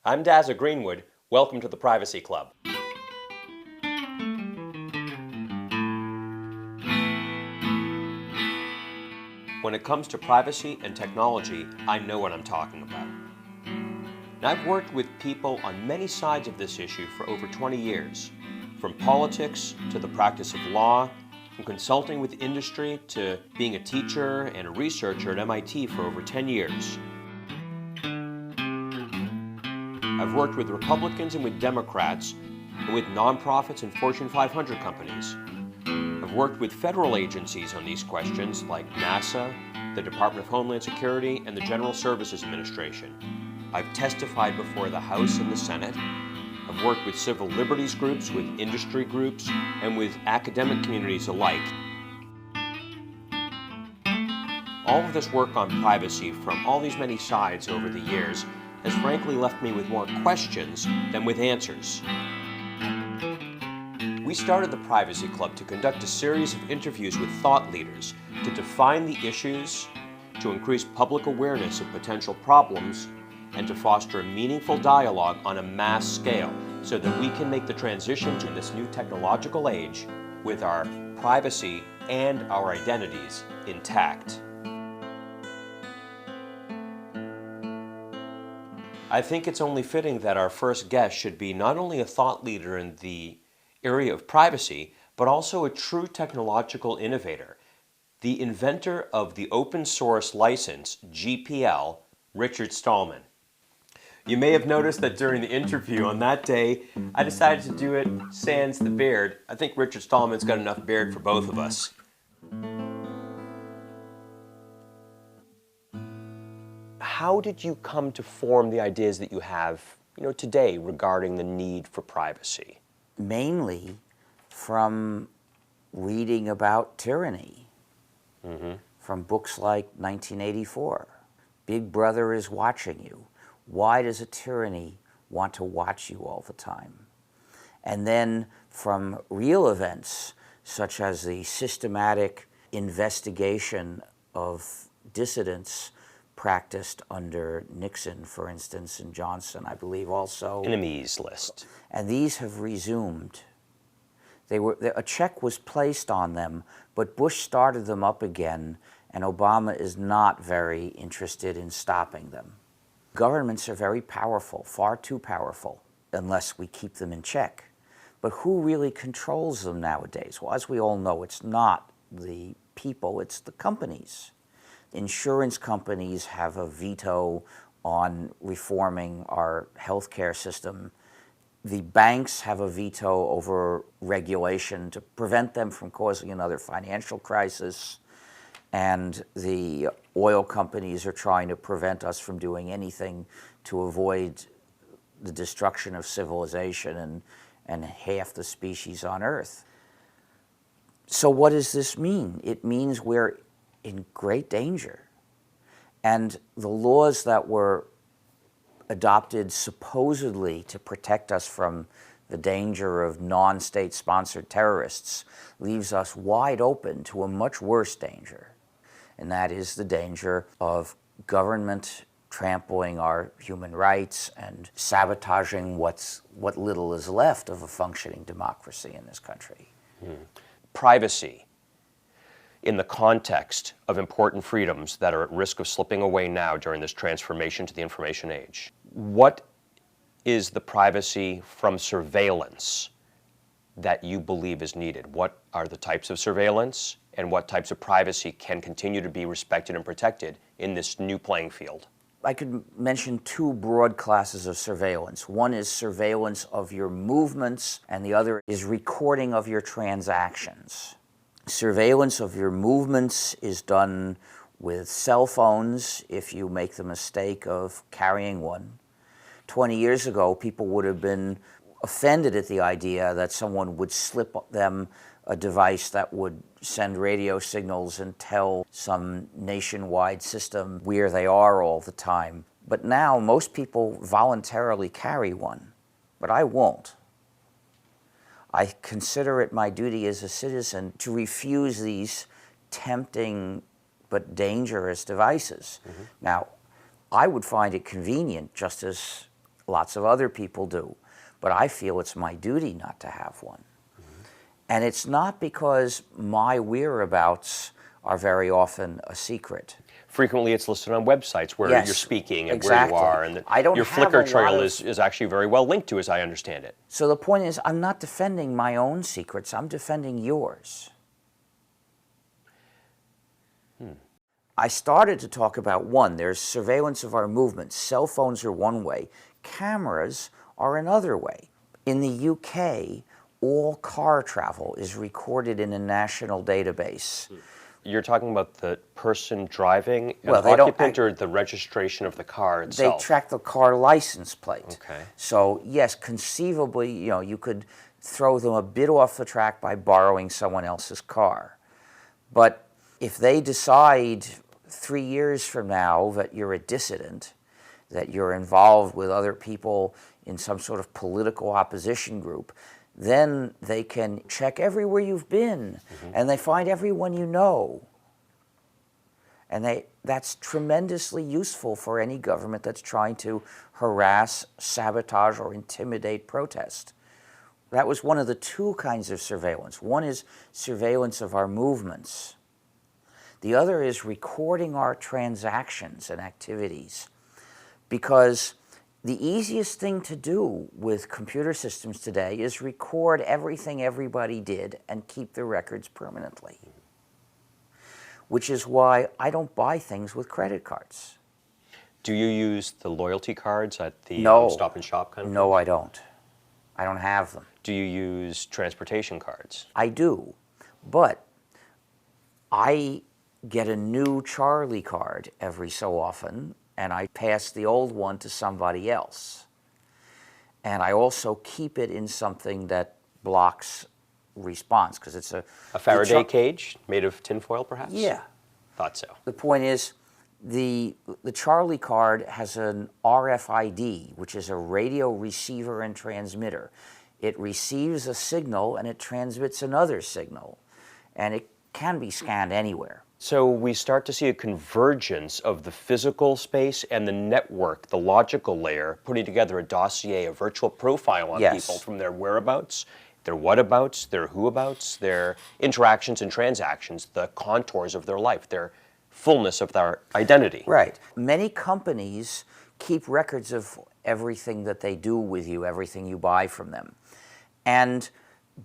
I'm Dazza Greenwood. Welcome to the Privacy Club. When it comes to privacy and technology, I know what I'm talking about. And I've worked with people on many sides of this issue for over 20 years, from politics to the practice of law, from consulting with industry to being a teacher and a researcher at MIT for over 10 years. I've worked with Republicans and with Democrats, and with nonprofits and Fortune 500 companies. I've worked with federal agencies on these questions like NASA, the Department of Homeland Security, and the General Services Administration. I've testified before the House and the Senate. I've worked with civil liberties groups, with industry groups, and with academic communities alike. All of this work on privacy from all these many sides over the years has frankly left me with more questions than with answers. We started the Privacy Club to conduct a series of interviews with thought leaders to define the issues, to increase public awareness of potential problems, and to foster a meaningful dialogue on a mass scale so that we can make the transition to this new technological age with our privacy and our identities intact. I think it's only fitting that our first guest should be not only a thought leader in the area of privacy, but also a true technological innovator, the inventor of the open source license, GPL, Richard Stallman. You may have noticed that during the interview on that day, I decided to do it sans the beard. I think Richard Stallman's got enough beard for both of us. How did you come to form the ideas that you have, today regarding the need for privacy? Mainly from reading about tyranny, from books like 1984. Big Brother is watching you. Why does a tyranny want to watch you all the time? And then from real events, such as the systematic investigation of dissidents practiced under Nixon, for instance, and Johnson, I believe also. Enemies list. And these have resumed. A check was placed on them, but Bush started them up again, and Obama is not very interested in stopping them. Governments are very powerful, far too powerful, unless we keep them in check. But who really controls them nowadays? Well, as we all know, it's not the people, it's the companies. Insurance companies have a veto on reforming our healthcare system. The banks have a veto over regulation to prevent them from causing another financial crisis. And the oil companies are trying to prevent us from doing anything to avoid the destruction of civilization and half the species on Earth. So what does this mean? It means we're in great danger. And the laws that were adopted supposedly to protect us from the danger of non-state sponsored terrorists leaves us wide open to a much worse danger. And that is the danger of government trampling our human rights and sabotaging what little is left of a functioning democracy in this country. Privacy in the context of important freedoms that are at risk of slipping away now during this transformation to the information age. What is the privacy from surveillance that you believe is needed? What are the types of surveillance, and what types of privacy can continue to be respected and protected in this new playing field? I could mention two broad classes of surveillance. One is surveillance of your movements, and the other is recording of your transactions. Surveillance of your movements is done with cell phones if you make the mistake of carrying one. 20 years ago, people would have been offended at the idea that someone would slip them a device that would send radio signals and tell some nationwide system where they are all the time. But now most people voluntarily carry one, but I won't. I consider it my duty as a citizen to refuse these tempting but dangerous devices. Now, I would find it convenient, just as Lots of other people do. But I feel it's my duty not to have one. And it's not because my whereabouts are very often a secret. Frequently it's listed on websites where Yes, you're speaking and exactly. where you are, and I don't your have Flickr a trail lot of- is actually very well linked to, as I understand it. So the point is, I'm not defending my own secrets, I'm defending yours. I started to talk about one, there's surveillance of our movements. Cell phones are one way, cameras are another way. In the UK, all car travel is recorded in a national database. You're talking about the person driving, Well, an they don't occupant, or the registration of the car They itself? track the car license plate. Okay. So yes, conceivably, you could throw them a bit off the track by borrowing someone else's car. But if they decide 3 years from now that you're a dissident, that you're involved with other people in some sort of political opposition group, then they can check everywhere you've been, and they find everyone you know. And that's tremendously useful for any government that's trying to harass, sabotage, or intimidate protest. That was one of the two kinds of surveillance. One is surveillance of our movements. The other is recording our transactions and activities. Because the easiest thing to do with computer systems today is record everything everybody did and keep the records permanently. Which is why I don't buy things with credit cards. Do you use the loyalty cards at the No. Stop and Shop kind of No, things? I don't. I don't have them. Do you use transportation cards? I do, but I get a new Charlie card every so often, and I pass the old one to somebody else. And I also keep it in something that blocks response, because it's A Faraday cage made of tinfoil, perhaps? Yeah. Thought so. The point is, the Charlie card has an RFID, which is a radio receiver and transmitter. It receives a signal and it transmits another signal, and it can be scanned anywhere. So we start to see a convergence of the physical space and the network, the logical layer, putting together a dossier, a virtual profile on Yes. people from their whereabouts, their whatabouts, their whoabouts, their interactions and transactions, the contours of their life, their fullness of their identity. Right. Many companies keep records of everything that they do with you, everything you buy from them. And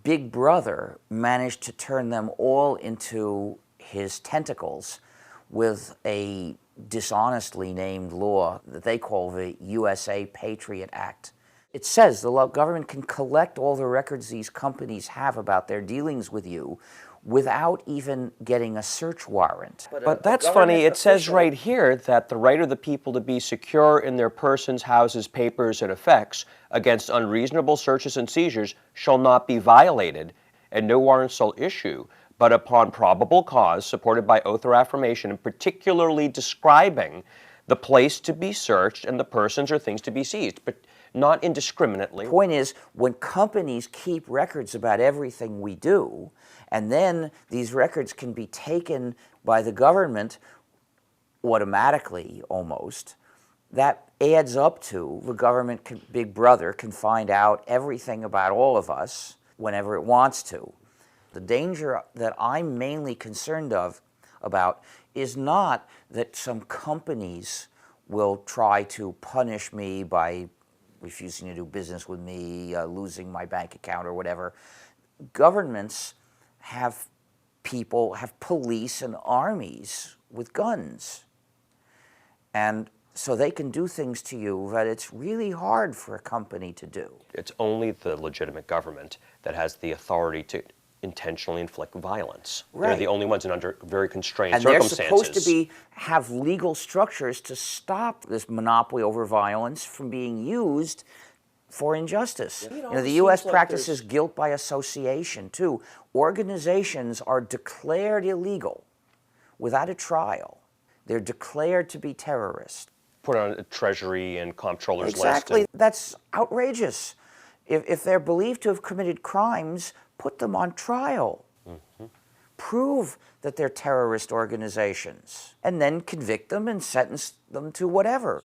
Big Brother managed to turn them all into his tentacles with a dishonestly named law that they call the USA Patriot Act. It says the government can collect all the records these companies have about their dealings with you without even getting a search warrant. But that's funny. It says right here that the right of the people to be secure in their persons, houses, papers, and effects against unreasonable searches and seizures shall not be violated, and no warrant shall issue, but upon probable cause, supported by oath or affirmation, and particularly describing the place to be searched and the persons or things to be seized, but not indiscriminately. The point is, when companies keep records about everything we do, and then these records can be taken by the government automatically, almost, that adds up to the government, Big Brother, can find out everything about all of us whenever it wants to. The danger that I'm mainly concerned about is not that some companies will try to punish me by refusing to do business with me, losing my bank account or whatever. Governments have people, have police and armies with guns. And so they can do things to you that it's really hard for a company to do. It's only the legitimate government that has the authority to intentionally inflict violence. Right. They're the only ones, and under very constrained And they're circumstances. supposed to have legal structures to stop this monopoly over violence from being used for injustice. The U.S. practices guilt by association, too. Organizations are declared illegal without a trial. They're declared to be terrorists. Put on a treasury and comptroller's Exactly. list. That's outrageous. If they're believed to have committed crimes, put them on trial. Prove that they're terrorist organizations, and then convict them and sentence them to whatever.